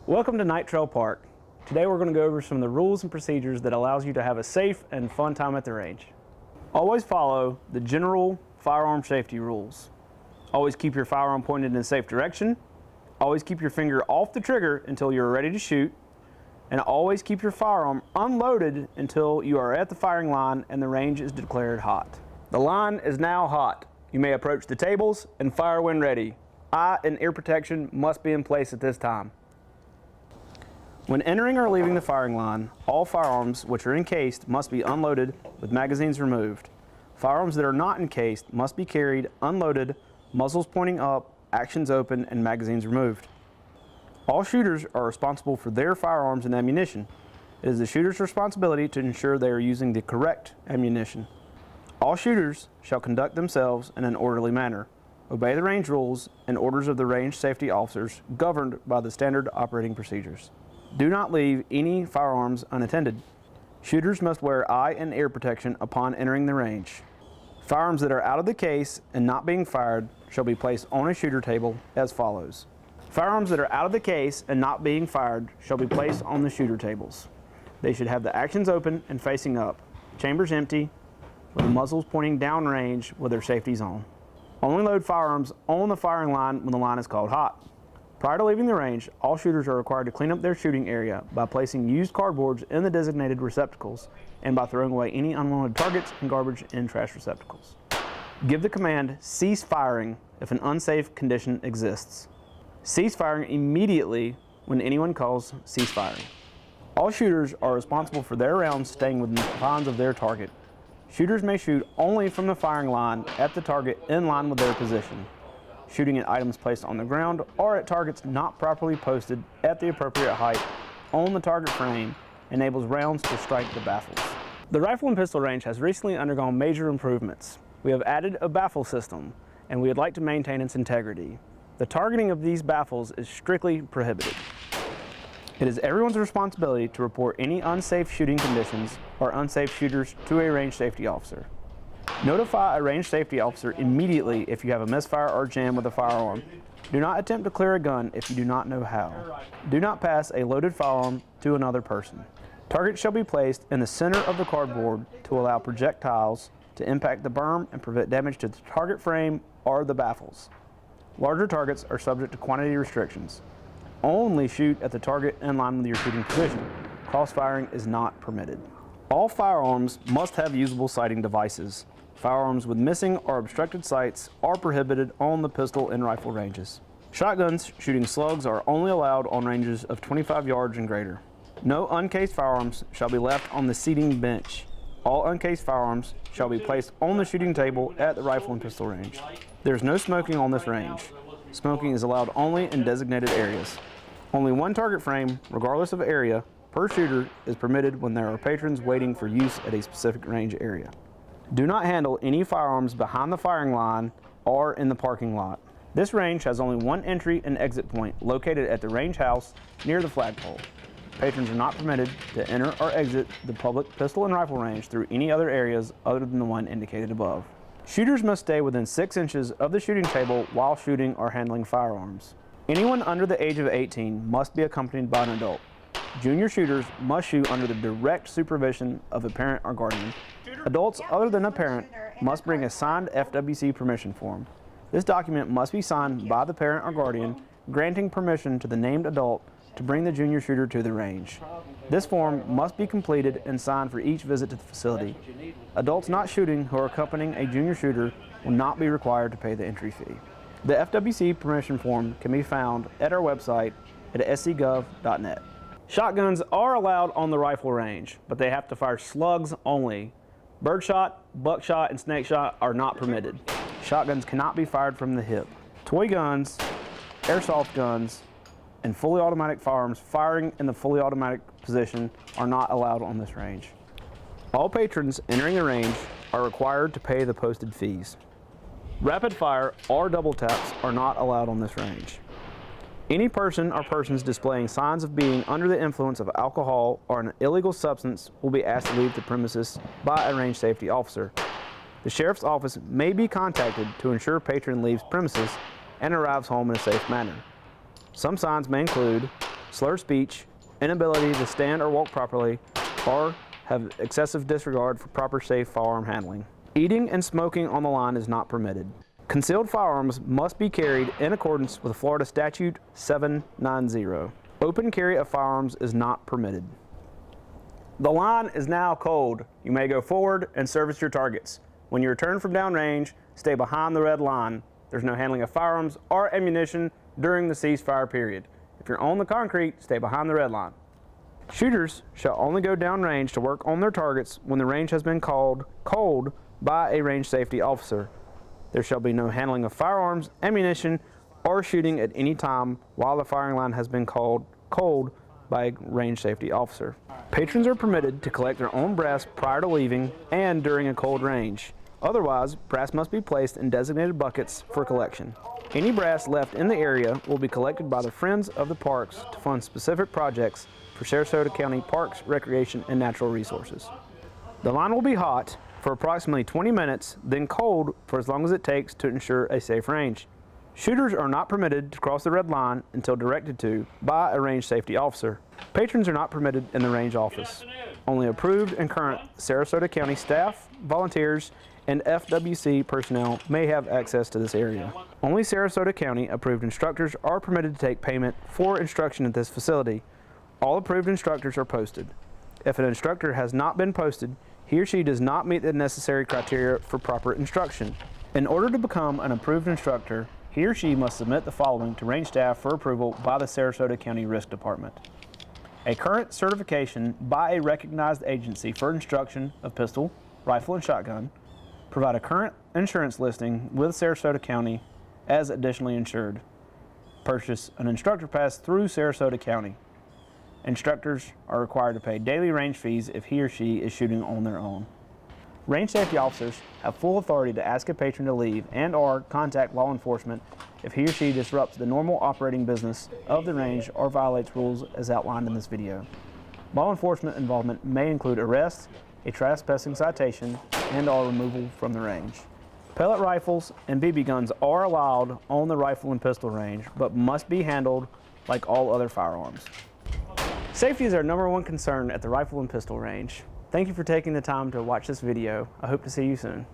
Welcome to Night Trail Park. Today we're going to go over some of the rules and procedures that allows you to have a safe and fun time at the range. Always follow the general firearm safety rules. Always keep your firearm pointed in a safe direction. Always keep your finger off the trigger until you're ready to shoot. And always keep your firearm unloaded until you are at the firing line and the range is declared hot. The line is now hot. You may approach the tables and fire when ready. Eye and ear protection must be in place at this time. When entering or leaving the firing line, all firearms which are encased must be unloaded with magazines removed. Firearms that are not encased must be carried unloaded, muzzles pointing up, actions open, and magazines removed. All shooters are responsible for their firearms and ammunition. It is the shooter's responsibility to ensure they are using the correct ammunition. All shooters shall conduct themselves in an orderly manner, obey the range rules and orders of the range safety officers governed by the standard operating procedures. Do not leave any firearms unattended. Shooters must wear eye and ear protection upon entering the range. Firearms that are out of the case and not being fired shall be placed on a shooter table as follows. Firearms that are out of the case and not being fired shall be placed on the shooter tables. They should have the actions open and facing up, chambers empty, with the muzzles pointing downrange with their safeties on. Only load firearms on the firing line when the line is called hot. Prior to leaving the range, all shooters are required to clean up their shooting area by placing used cardboards in the designated receptacles and by throwing away any unwanted targets and garbage in trash receptacles. Give the command, cease firing, if an unsafe condition exists. Cease firing immediately when anyone calls cease firing. All shooters are responsible for their rounds staying within the confines of their target. Shooters may shoot only from the firing line at the target in line with their position. Shooting at items placed on the ground or at targets not properly posted at the appropriate height on the target frame enables rounds to strike the baffles. The rifle and pistol range has recently undergone major improvements. We have added a baffle system, and we would like to maintain its integrity. The targeting of these baffles is strictly prohibited. It is everyone's responsibility to report any unsafe shooting conditions or unsafe shooters to a range safety officer. Notify a range safety officer immediately if you have a misfire or jam with a firearm. Do not attempt to clear a gun if you do not know how. Do not pass a loaded firearm to another person. Targets shall be placed in the center of the cardboard to allow projectiles to impact the berm and prevent damage to the target frame or the baffles. Larger targets are subject to quantity restrictions. Only shoot at the target in line with your shooting position. Cross-firing is not permitted. All firearms must have usable sighting devices. Firearms with missing or obstructed sights are prohibited on the pistol and rifle ranges. Shotguns shooting slugs are only allowed on ranges of 25 yards and greater. No uncased firearms shall be left on the seating bench. All uncased firearms shall be placed on the shooting table at the rifle and pistol range. There is no smoking on this range. Smoking is allowed only in designated areas. Only one target frame, regardless of area, per shooter is permitted when there are patrons waiting for use at a specific range area. Do not handle any firearms behind the firing line or in the parking lot. This range has only one entry and exit point located at the range house near the flagpole. Patrons are not permitted to enter or exit the public pistol and rifle range through any other areas other than the one indicated above. Shooters must stay within 6 inches of the shooting table while shooting or handling firearms. Anyone under the age of 18 must be accompanied by an adult. Junior shooters must shoot under the direct supervision of a parent or guardian. Adults other than a parent must bring a signed FWC permission form. This document must be signed by the parent or guardian, granting permission to the named adult to bring the junior shooter to the range. This form must be completed and signed for each visit to the facility. Adults not shooting who are accompanying a junior shooter will not be required to pay the entry fee. The FWC permission form can be found at our website at scgov.net. Shotguns are allowed on the rifle range, but they have to fire slugs only. Birdshot, buckshot, and snake shot are not permitted. Shotguns cannot be fired from the hip. Toy guns, airsoft guns, and fully automatic firearms firing in the fully automatic position are not allowed on this range. All patrons entering the range are required to pay the posted fees. Rapid fire or double taps are not allowed on this range. Any person or persons displaying signs of being under the influence of alcohol or an illegal substance will be asked to leave the premises by a range safety officer. The sheriff's office may be contacted to ensure patron leaves premises and arrives home in a safe manner. Some signs may include slurred speech, inability to stand or walk properly, or have excessive disregard for proper safe firearm handling. Eating and smoking on the line is not permitted. Concealed firearms must be carried in accordance with Florida Statute 790. Open carry of firearms is not permitted. The line is now cold. You may go forward and service your targets. When you return from downrange, stay behind the red line. There's no handling of firearms or ammunition during the ceasefire period. If you're on the concrete, stay behind the red line. Shooters shall only go downrange to work on their targets when the range has been called cold by a range safety officer. There shall be no handling of firearms, ammunition, or shooting at any time while the firing line has been called cold by a range safety officer. Patrons are permitted to collect their own brass prior to leaving and during a cold range. Otherwise, brass must be placed in designated buckets for collection. Any brass left in the area will be collected by the Friends of the Parks to fund specific projects for Sarasota County Parks, Recreation, and Natural Resources. The line will be hot for approximately 20 minutes, then cold for as long as it takes to ensure a safe range. Shooters are not permitted to cross the red line until directed to by a range safety officer. Patrons are not permitted in the range office. Only approved and current Sarasota County staff, volunteers, and FWC personnel may have access to this area. Only Sarasota County approved instructors are permitted to take payment for instruction at this facility. All approved instructors are posted. If an instructor has not been posted, he or she does not meet the necessary criteria for proper instruction. In order to become an approved instructor, he or she must submit the following to range staff for approval by the Sarasota County Risk Department. A current certification by a recognized agency for instruction of pistol, rifle, and shotgun. Provide a current insurance listing with Sarasota County as additionally insured. Purchase an instructor pass through Sarasota County. Instructors are required to pay daily range fees if he or she is shooting on their own. Range safety officers have full authority to ask a patron to leave and/or contact law enforcement if he or she disrupts the normal operating business of the range or violates rules as outlined in this video. Law enforcement involvement may include arrest, a trespassing citation, and/or removal from the range. Pellet rifles and BB guns are allowed on the rifle and pistol range, but must be handled like all other firearms. Safety is our #1 concern at the rifle and pistol range. Thank you for taking the time to watch this video. I hope to see you soon.